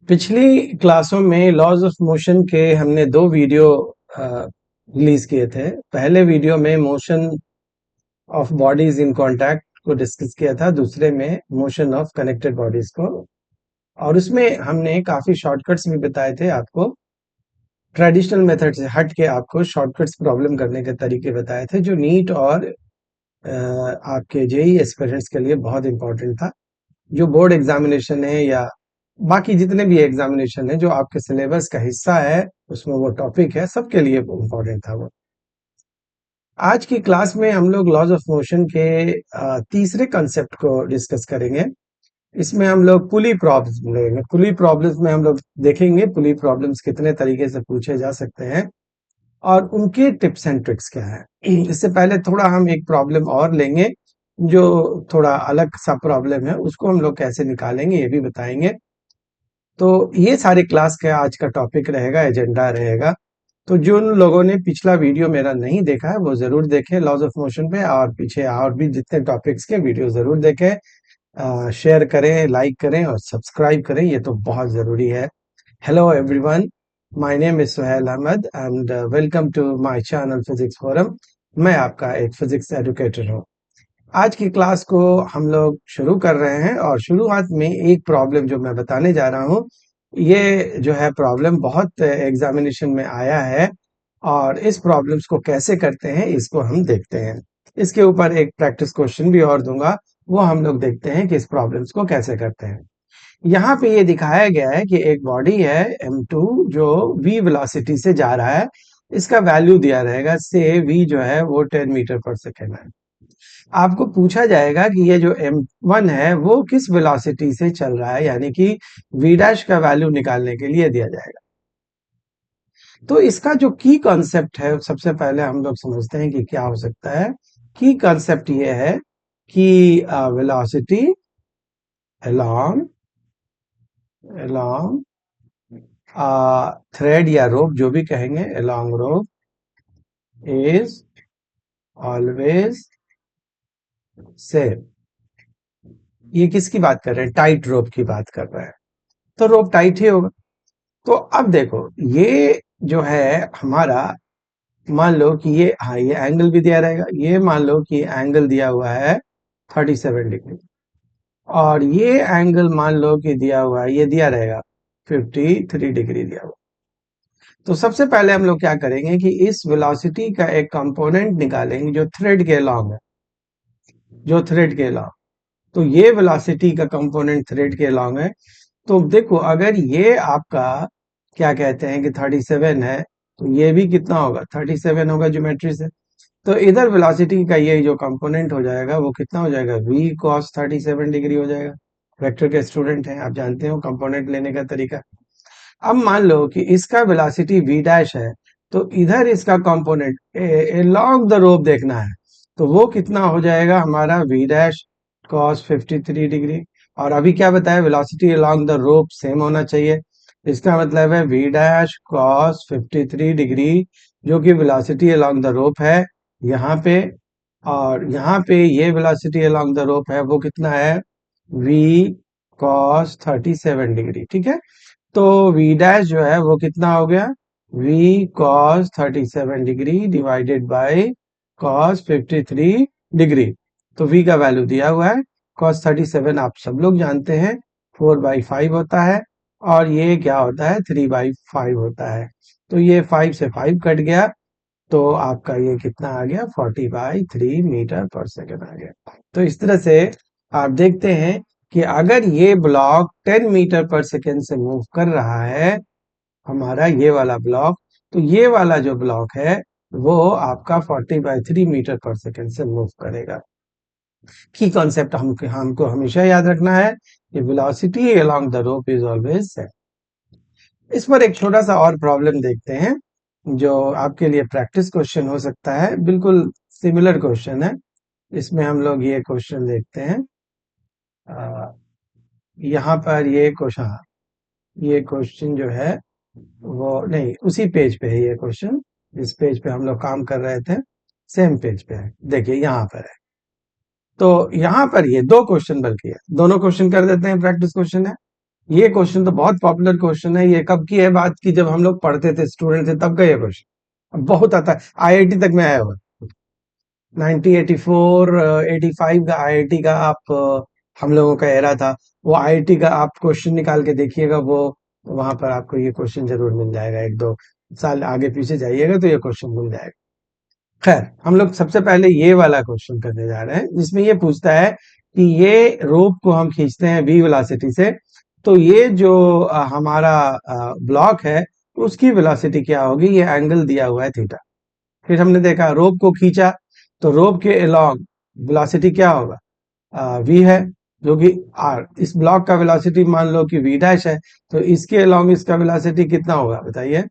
पिछली क्लासों में लॉज ऑफ मोशन के हमने दो वीडियो रिलीज किए थे। पहले वीडियो में motion of bodies in contact को डिस्कस किया था, दूसरे में मोशन ऑफ कनेक्टेड बॉडीज को। और उसमें हमने काफी शॉर्टकट्स भी बताए थे आपको। ट्रेडिशनल मेथड से हट के आपको शॉर्टकट्स प्रॉब्लम करने के तरीके बताए थे, जो नीट और आपके जेई एस्पिरेंट्स के लिए बहुत इंपॉर्टेंट था। जो बोर्ड एग्जामिनेशन है या बाकी जितने भी एग्जामिनेशन है जो आपके सिलेबस का हिस्सा है, उसमें वो टॉपिक है, सबके लिए इम्पोर्टेंट था वो। आज की क्लास में हम लोग लॉज ऑफ मोशन के तीसरे कंसेप्ट को डिस्कस करेंगे। इसमें हम लोग पुली प्रॉब्लम्स लेंगे। पुली प्रॉब्लम्स में हम लोग देखेंगे पुली प्रॉब्लम्स कितने तरीके से पूछे जा सकते हैं और उनके टिप्स एंड ट्रिक्स क्या है। इससे पहले थोड़ा हम एक प्रॉब्लम और लेंगे जो थोड़ा अलग सा प्रॉब्लम है, उसको हम लोग कैसे निकालेंगे ये भी बताएंगे। तो ये सारे क्लास का आज का टॉपिक रहेगा, एजेंडा रहेगा। तो जिन लोगों ने पिछला वीडियो मेरा नहीं देखा है वो जरूर देखें लॉज ऑफ मोशन पे, और पीछे और भी जितने टॉपिक्स के वीडियो जरूर देखें। शेयर करें, लाइक करें और सब्सक्राइब करें, ये तो बहुत जरूरी है। Hello everyone, my name is Suhail Ahmed and welcome to my channel physics forum. मैं आपका एक फिजिक्स एजुकेटर हूँ। आज की क्लास को हम लोग शुरू कर रहे हैं और शुरुआत में एक प्रॉब्लम जो मैं बताने जा रहा हूँ, ये जो है प्रॉब्लम बहुत एग्जामिनेशन में आया है और इस प्रॉब्लम्स को कैसे करते हैं इसको हम देखते हैं। इसके ऊपर एक प्रैक्टिस क्वेश्चन भी और दूंगा, वो हम लोग देखते हैं कि इस प्रॉब्लम्स को कैसे करते हैं। यहाँ पे ये दिखाया गया है कि एक बॉडी है m2 जो v वेलोसिटी से जा रहा है। इसका वैल्यू दिया रहेगा, से v जो है वो 10 मीटर पर सेकेंड है। आपको पूछा जाएगा कि ये जो m1 है वो किस वेलोसिटी से चल रहा है, यानी कि v डैश का वैल्यू निकालने के लिए दिया जाएगा। तो इसका जो की कॉन्सेप्ट है, सबसे पहले हम लोग समझते हैं कि क्या हो सकता है। की कॉन्सेप्ट ये है कि वेलोसिटी अलोंग अलोंग थ्रेड या रोप, जो भी कहेंगे, along rope is always same. ये किसकी बात कर रहे हैं? टाइट रोप की बात कर रहे हैं। तो रोप टाइट ही होगा। तो अब देखो, ये जो है हमारा, मान लो कि ये एंगल भी दिया रहेगा। ये मान लो कि एंगल दिया हुआ है 37 डिग्री, और ये एंगल मान लो कि दिया हुआ है, ये दिया रहेगा 53 डिग्री दिया हुआ। तो सबसे पहले हम लोग क्या करेंगे कि इस वेलोसिटी का एक कंपोनेंट निकालेंगे जो थ्रेड के अलॉन्ग है, जो थ्रेड के अलॉन्ग। तो ये वेलोसिटी का कंपोनेंट थ्रेड के अलॉन्ग है। तो देखो, अगर ये आपका क्या कहते हैं कि 37 है, तो ये भी कितना होगा? 37 होगा ज्योमेट्री से। तो इधर वेलोसिटी का ये जो कंपोनेंट हो जाएगा वो कितना हो जाएगा? v cos 37 डिग्री हो जाएगा। वेक्टर के स्टूडेंट हैं, आप जानते हो कंपोनेंट लेने का तरीका। अब मान लो कि इसका वेलोसिटी v डैश है, तो इधर इसका कंपोनेंट along द रोप देखना है, तो वो कितना हो जाएगा हमारा? v dash cos 53 degree. और अभी क्या बताया? Velocity along the rope same होना चाहिए। इसका मतलब है v डैश cos 53 डिग्री, जो कि वेलोसिटी along द रोप है यहाँ पे, और यहाँ पे ये वेलोसिटी along द रोप है वो कितना है? v cos 37 degree. ठीक है। तो v डैश जो है वो कितना हो गया? v cos 37 degree divided by cos 53 degree. तो v का वैल्यू दिया हुआ है। cos 37 आप सब लोग जानते हैं 4/5 होता है, और ये क्या होता है? 3/5 होता है। तो ये 5 से 5 कट गया, तो आपका ये कितना आ गया? 40/3 मीटर पर सेकेंड आ गया। तो इस तरह से आप देखते हैं कि अगर ये ब्लॉक 10 मीटर पर सेकेंड से मूव कर रहा है, हमारा ये वाला ब्लॉक, तो ये वाला जो ब्लॉक है वो आपका 40/3 मीटर पर सेकेंड से मूव करेगा। की कॉन्सेप्ट हमको हमेशा याद रखना है कि velocity along the rope is always same. इस पर एक छोटा सा और प्रॉब्लम देखते हैं जो आपके लिए प्रैक्टिस क्वेश्चन हो सकता है। बिल्कुल सिमिलर क्वेश्चन है। इसमें हम लोग ये क्वेश्चन देखते हैं। यहाँ पर ये क्वेश्चन, हाँ, ये क्वेश्चन जो है वो नहीं, उसी पेज पे है ये क्वेश्चन। इस पेज पे हम लोग काम कर रहे थे, सेम पेज पे है। देखिए यहाँ पर है। तो यहाँ पर ये दो क्वेश्चन बल्कि है, दोनों क्वेश्चन कर देते हैं, प्रैक्टिस क्वेश्चन है। ये क्वेश्चन तो बहुत पॉपुलर क्वेश्चन है। ये कब की है बात की, जब हम लोग पढ़ते थे, स्टूडेंट थे, तब का ये क्वेश्चन बहुत आता है, आईआईटी तक में आया हुआ। 1984 85 का आईआईटी का आप हम लोगों का एरा था। वो आईआईटी का आप क्वेश्चन निकाल के देखिएगा, वो वहां पर आपको ये क्वेश्चन जरूर मिल जाएगा। एक दो साल आगे पीछे जाइएगा तो ये क्वेश्चन मिल जाएगा। खैर, हम लोग सबसे पहले ये वाला क्वेश्चन करने जा रहे हैं, जिसमें ये पूछता है कि ये रोप को हम खींचते हैं v वेलोसिटी से, तो ये जो हमारा ब्लॉक है, उसकी वेलोसिटी क्या होगी। ये एंगल दिया हुआ है थीटा। फिर हमने देखा रोप को खींचा, तो रोप के अलोंग वेलोसिटी क्या होगा, v है, जो कि r, इस ब्लॉक का वेलोसिटी मान लो कि v डैश है, तो इसके अलोंग इसका वेलोसिटी कितना होगा बताइए,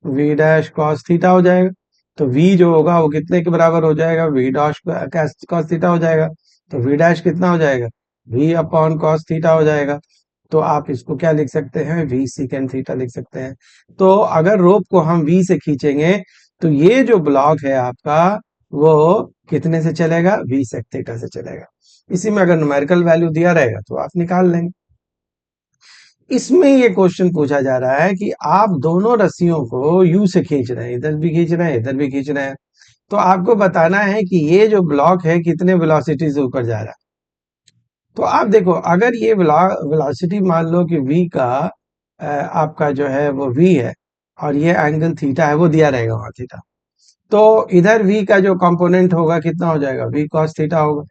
v डैश cos थीटा हो जाएगा। तो v जो होगा वो कितने के बराबर हो जाएगा, v डैश cos थीटा हो जाएगा। तो v डैश कितना हो जाएगा, v अपॉन cos थीटा हो जाएगा। तो आप इसको क्या लिख सकते हैं, v secant थीटा लिख सकते हैं। तो अगर रोप को हम v से खींचेंगे, तो ये जो ब्लॉक है आपका, वो कितने से चलेगा, v sec थीटा से चलेगा। इसी में अगर न्यूमेरिकल वैल्यू दिया रहेगा तो आप निकाल लेंगे। इसमें ये क्वेश्चन पूछा जा रहा है कि आप दोनों रस्सियों को यू से खींच रहे हैं, इधर भी खींच रहे हैं, इधर भी खींच रहे हैं। तो आपको बताना है कि ये जो ब्लॉक है कितने वेलोसिटी से ऊपर जा रहा है। तो आप देखो, अगर ये वेलोसिटी मान लो कि v का आपका जो है वो v है, और ये एंगल थीटा है, वो दिया रहेगा वहां थीटा। तो इधर v का जो कंपोनेंट होगा कितना हो जाएगा, v cos थीटा होगा।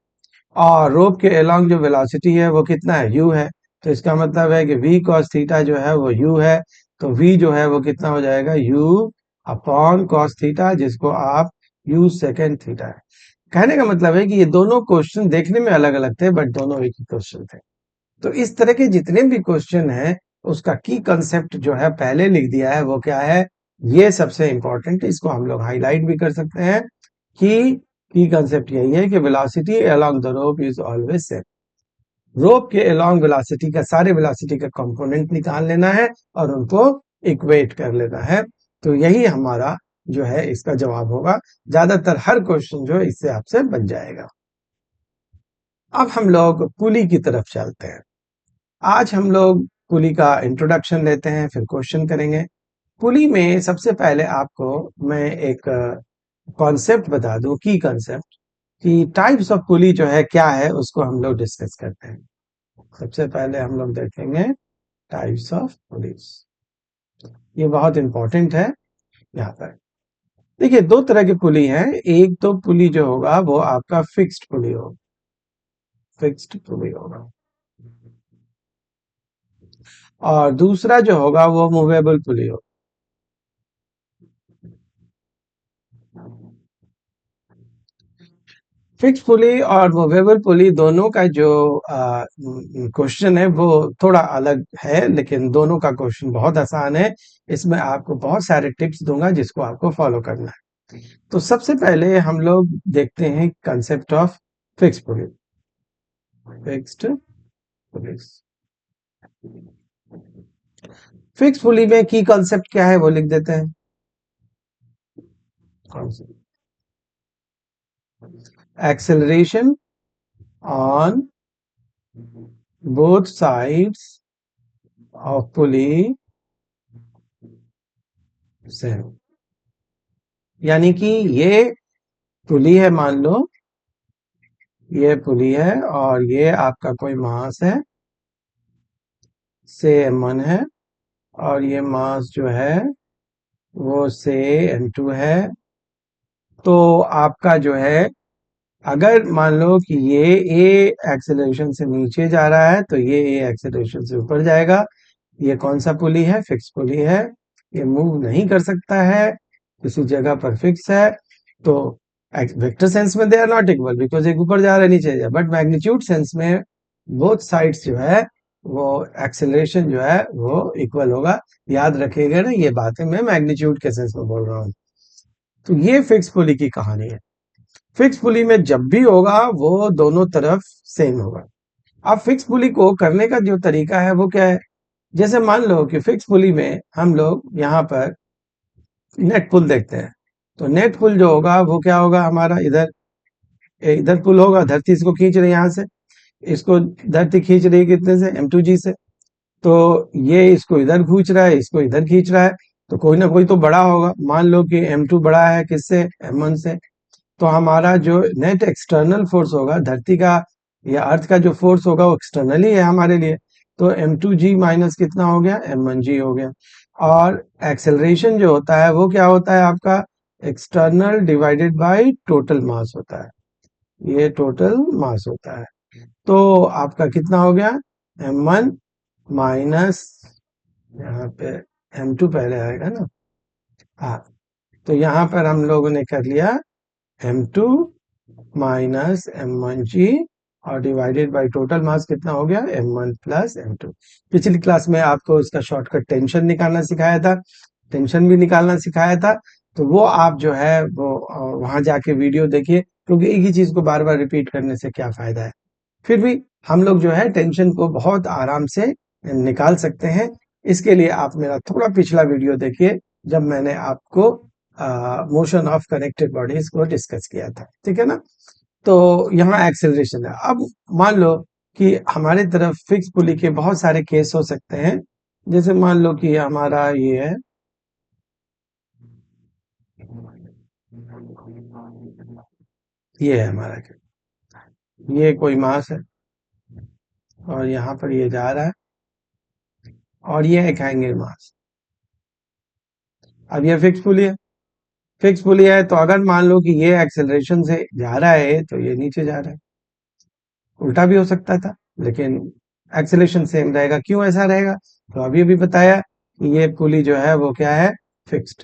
और रोप के अलोंग जो वेलोसिटी है वो कितना है, u है। तो इसका मतलब है कि v cos थीटा जो है वो u है। तो v जो है वो कितना हो जाएगा, u अपॉन cos थीटा, जिसको आप u सेकेंड थीटा है। कहने का मतलब है कि ये दोनों क्वेश्चन देखने में अलग अलग थे, बट दोनों एक ही क्वेश्चन थे। तो इस तरह के जितने भी क्वेश्चन हैं, उसका की कंसेप्ट जो है पहले लिख दिया है, वो क्या है, ये सबसे इंपॉर्टेंट। इसको हम लोग हाईलाइट भी कर सकते हैं कि की कंसेप्ट यही है कि velocity along the rope is always same. Rope के अलोंग वेलोसिटी का, सारे वेलोसिटी का कंपोनेंट निकाल लेना है और उनको इक्वेट कर लेना है। तो यही हमारा जो है इसका जवाब होगा। ज्यादातर हर क्वेश्चन जो है इससे आपसे बन जाएगा। अब हम लोग पुली की तरफ चलते हैं। आज हम लोग पुली का इंट्रोडक्शन लेते हैं, फिर क्वेश्चन करेंगे। पुली में सबसे पहले आपको मैं एक कॉन्सेप्ट बता दूं, की कॉन्सेप्ट, कि टाइप्स ऑफ पुली जो है क्या है, उसको हम लोग डिस्कस करते हैं। सबसे पहले हम लोग देखेंगे टाइप्स ऑफ पुलीज। ये बहुत इंपॉर्टेंट है यहाँ पर। देखिए, दो तरह की पुली है। एक तो पुली जो होगा वो आपका फिक्स्ड पुली होगा, फिक्स्ड पुली होगा। और दूसरा जो होगा वो मूवेबल पुली होगा। फिक्स पुली और मूवेबल पुली दोनों का जो क्वेश्चन है वो थोड़ा अलग है, लेकिन दोनों का क्वेश्चन बहुत आसान है। इसमें आपको बहुत सारे टिप्स दूंगा जिसको आपको फॉलो करना है। तो सबसे पहले हम लोग देखते हैं concept of fix pulley. Fixed pulleys, fix pulley में की कंसेप्ट क्या है वो लिख देते हैं। Acceleration on both sides of pulley same. यानी कि ये पुली है, मान लो ये पुली है और ये आपका कोई मास है, से m1 है, और ये मास जो है वो से m2 है। तो आपका जो है, अगर मान लो कि ये a एक्सेलरेशन से नीचे जा रहा है, तो ये a एक्सेलरेशन से ऊपर जाएगा। ये कौन सा पुली है, फिक्स पुली है। ये मूव नहीं कर सकता है, किसी जगह पर फिक्स है। तो वेक्टर सेंस में they are not equal, because एक ऊपर जा रहा है नीचे जा, बट मैग्नीट्यूड सेंस में बोथ साइड्स जो है वो एक्सेलरेशन जो है वो इक्वल होगा। याद रखिएगा ना, ये बातें मैं मैग्नीट्यूड के सेंस में बोल रहा हूँ। तो ये फिक्स पुली की कहानी है। फिक्स पुली में जब भी होगा वो दोनों तरफ सेम होगा। अब फिक्स पुली को करने का जो तरीका है वो क्या है, जैसे मान लो कि फिक्स पुली में हम लोग यहाँ पर नेट पुल देखते हैं। तो नेट पुल जो होगा वो क्या होगा, हमारा इधर इधर पुल होगा, धरती इसको खींच रही है यहाँ से, इसको धरती खींच रही है कितने से, m2g से। तो ये इसको इधर खींच रहा है, इसको इधर खींच रहा है, तो कोई ना कोई तो बड़ा होगा। मान लो कि M2 बड़ा है किससे, M1 से। तो हमारा जो नेट एक्सटर्नल फोर्स होगा धरती का या अर्थ का जो फोर्स होगा वो एक्सटर्नली है हमारे लिए। तो M2G माइनस कितना हो गया, M1G हो गया। और एक्सेलरेशन जो होता है वो क्या होता है आपका, एक्सटर्नल डिवाइडेड बाय टोटल मास होता है। ये टोटल मास होता है। तो आपका कितना हो गया, M1 माइनस, यहाँ पे M2 पहले आएगा ना, हाँ। तो यहाँ पर हम लोगों ने कर लिया M2 माइनस M1G और डिवाइडेड बाय टोटल मास कितना हो गया, M1 प्लस M2। पिछली क्लास में आपको इसका शॉर्टकट टेंशन निकालना सिखाया था, टेंशन भी निकालना सिखाया था। तो वो आप जो है वो वहां जाके वीडियो देखिए, क्योंकि एक ही चीज को बार बार रिपीट करने से क्या फायदा है। फिर भी हम लोग जो है टेंशन को बहुत आराम से निकाल सकते हैं। इसके लिए आप मेरा थोड़ा पिछला वीडियो देखिए, जब मैंने आपको मोशन ऑफ कनेक्टेड बॉडीज को डिस्कस किया था, ठीक है ना। तो यहाँ एक्सेलरेशन है। अब मान लो कि हमारे तरफ फिक्स पुली के बहुत सारे केस हो सकते हैं। जैसे मान लो कि हमारा ये है, ये है हमारा, ये कोई मास है और यहाँ पर ये जा रहा है और ये एक हैंगिंग मास। अब ये फिक्स पुली है, फिक्स पुली है, तो अगर मान लो कि ये एक्सेलरेशन से जा रहा है तो ये नीचे जा रहा है। उल्टा भी हो सकता था, लेकिन एक्सेलरेशन सेम रहेगा। क्यों ऐसा रहेगा, तो अभी अभी बताया कि ये पुली जो है वो क्या है, फिक्स्ड।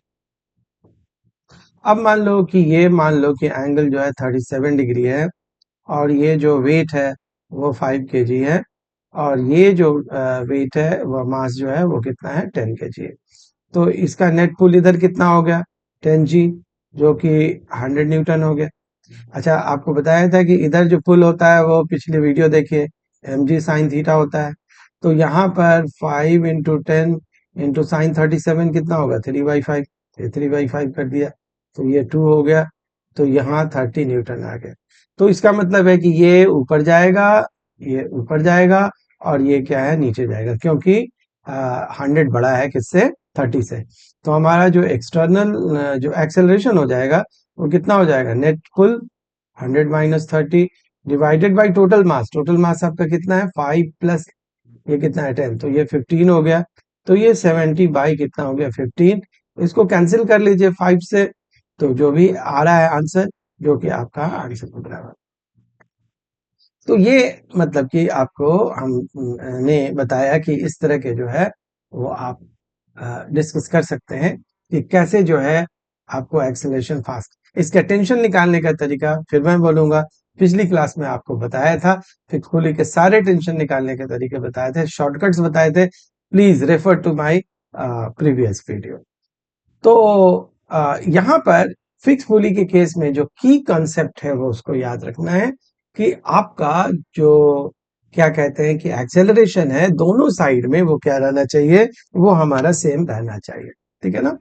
अब मान लो कि एंगल जो है 37 डिग्री है और ये जो वेट है वो 5 kg है और ये जो वेट है वो मास जो है वो कितना है, 10 kg है। तो इसका नेट पुल इधर कितना हो गया, 10G, जो कि 100 न्यूटन हो गया। अच्छा, आपको बताया था कि इधर जो पुल होता है वो पिछले वीडियो देखिए, mg sin थीटा होता है। तो यहाँ पर 5 × 10 × sin 37 कितना होगा, 3/5। 3/5 कर दिया तो ये 2 हो गया। तो यहाँ 30 न्यूटन आ गया। तो इसका मतलब है कि ये ऊपर जाएगा, ये ऊपर जाएगा और ये क्या है, नीचे जाएगा, क्योंकि 100 बड़ा है किससे, 30 से। तो हमारा जो एक्सटर्नल जो एक्सेलरेशन हो जाएगा वो कितना हो जाएगा, net pull 100 minus 30 divided by total mass. Total mass आपका कितना है, 5 प्लस ये कितना है, 10, तो ये 15 हो गया। तो ये 70 बाई कितना हो गया, 15। इसको कैंसिल कर लीजिए 5 से, तो जो भी आ रहा है आंसर, जो कि आपका आंसर हो रहा है। तो ये मतलब कि आपको हमने बताया कि इस तरह के जो है वो आप डिस्कस कर सकते हैं कि कैसे जो है आपको एक्सेलरेशन फास्ट, इसका टेंशन निकालने का तरीका फिर मैं बोलूंगा। पिछली क्लास में आपको बताया था, फिक्सपुली के सारे टेंशन निकालने के तरीके बताए थे, शॉर्टकट्स बताए थे। Please refer to my previous video. तो यहाँ पर फिक्स पुली के केस में जो की कॉन्सेप्ट है वो उसको याद रखना है कि आपका जो क्या कहते हैं कि एक्सेलरेशन है दोनों साइड में वो क्या रहना चाहिए, वो हमारा सेम रहना चाहिए, ठीक है ना।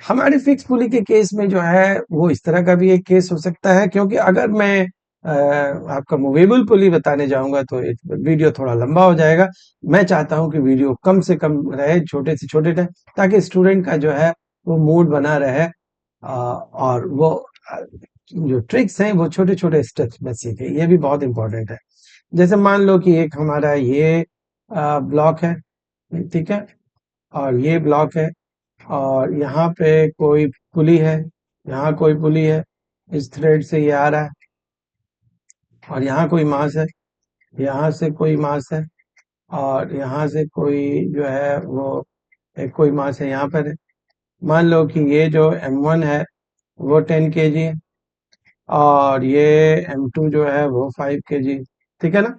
हमारे फिक्स पुली के केस में जो है वो इस तरह का भी एक केस हो सकता है, क्योंकि अगर मैं आपका मूवेबल पुली बताने जाऊंगा तो एक वीडियो थोड़ा लंबा हो जाएगा। मैं चाहता हूं कि वीडियो कम से कम रहे, छोटे से छोटे रहे, ताकि स्टूडेंट का जो है वो मूड बना रहे और वो जो ट्रिक्स हैं वो छोटे छोटे स्टेप्स में सीखे, ये भी बहुत इंपॉर्टेंट है। जैसे मान लो कि एक हमारा ये ब्लॉक है, ठीक है, और ये ब्लॉक है और यहाँ पे कोई पुली है, यहाँ कोई पुली है, इस थ्रेड से ये आ रहा है और यहाँ कोई मास है, यहाँ से कोई मास है और यहाँ से कोई जो है वो एक कोई मास है यहाँ पर है। मान लो कि ये जो M1 है वो 10 kg है और ये M2 जो है वो 5 kg, ठीक है ना,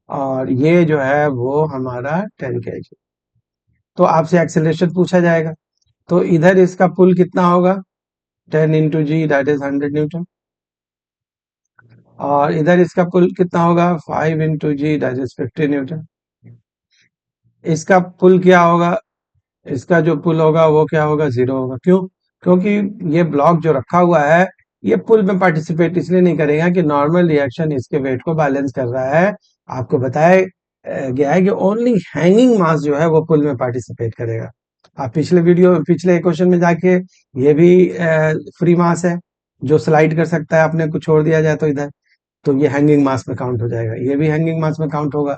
और ये जो है वो हमारा 10 kg। तो आपसे एक्सेलरेशन पूछा जाएगा, तो इधर इसका पुल कितना होगा, 10 × G दैट इज 100 न्यूटन, और इधर इसका पुल कितना होगा, 5 × G दैट इज 50 न्यूटन। इसका पुल क्या होगा, इसका जो पुल होगा वो क्या होगा, 0 होगा। क्यों, क्योंकि ये ब्लॉक जो रखा हुआ है ये पुल में पार्टिसिपेट इसलिए नहीं करेगा कि नॉर्मल रिएक्शन इसके वेट को बैलेंस कर रहा है। आपको बताया गया है कि ओनली हैंगिंग मास जो है वो पुल में पार्टिसिपेट करेगा। आप पिछले क्वेश्चन में जाके, ये भी फ्री मास है, जो स्लाइड कर सकता है, अपने को छोड़ दिया जाए तो इधर, तो ये हैंगिंग मास में काउंट हो जाएगा, ये भी हैंगिंग मास में काउंट होगा,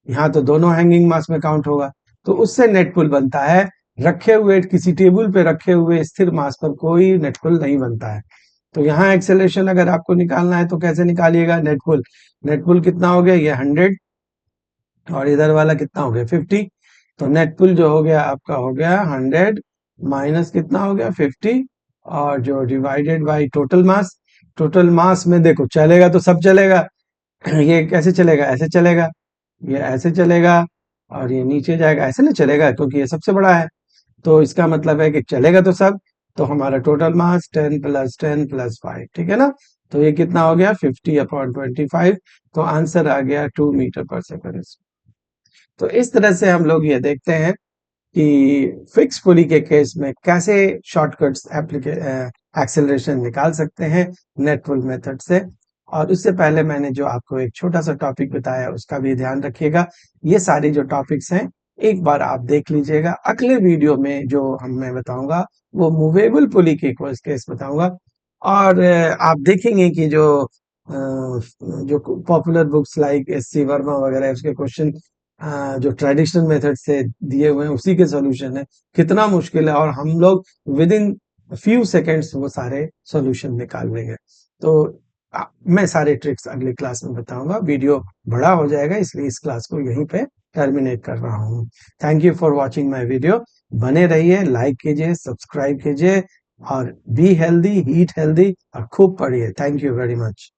यहाँ तो दोनों हैंगिंग मास में काउंट होगा। तो उससे नेट पुल बनता है। रखे हुए किसी टेबल पे रखे हुए स्थिर मास पर कोई नेट पुल नहीं बनता है। तो यहाँ एक्सेलरेशन अगर आपको निकालना है तो कैसे निकालिएगा? नेट पुल कितना हो गया? ये 100, और इधर वाला कितना हो गया? 50। तो नेट पुल जो हो गया आपका हो गया 100 माइनस कितना हो गया? 50, और जो divided by total mass. Total मास में देखो, चलेगा तो सब चलेगा। ये कैसे चलेगा? ऐसे चलेगा, ये ऐसे चलेगा, और ये नीचे जाएगा, ऐसे नहीं चलेगा क्योंकि ये सबसे बड़ा है। तो इसका मतलब है कि चलेगा तो सब। तो हमारा टोटल मास 10 प्लस 10 प्लस 5, ठीक है ना? तो ये कितना हो गया? 50/25। तो आंसर आ गया 2 मीटर पर सेकंड। तो इस तरह से हम लोग ये देखते हैं कि फिक्स पुली के केस में कैसे शॉर्टकट्स एक्सेलरेशन निकाल सकते हैं नेट पुल मेथड से। और उससे पहले मैंने जो आपको एक छोटा सा टॉपिक बताया, उसका भी ध्यान रखिएगा। ये सारे जो टॉपिक्स हैं, एक बार आप देख लीजिएगा। अगले वीडियो में जो मैं बताऊंगा वो मूवेबल पुली के केस बताऊंगा। और आप देखेंगे कि जो popular books like SC. Verma वगैरह, उसके क्वेश्चन जो ट्रेडिशनल मेथड से दिए हुए हैं उसी के सॉल्यूशन है। कितना मुश्किल है, और हम लोग विद इन फ्यू सेकेंड्स वो सारे सॉल्यूशन निकाल लेंगे। तो मैं सारे ट्रिक्स अगली क्लास में बताऊंगा। वीडियो बड़ा हो जाएगा, इसलिए इस क्लास को यहीं पे टर्मिनेट कर रहा हूँ। Thank you for watching my video. बने रहिए, लाइक कीजिए, सब्सक्राइब कीजिए, और बी हेल्दी, ईट हेल्दी, और खूब पढ़िए। Thank you very much.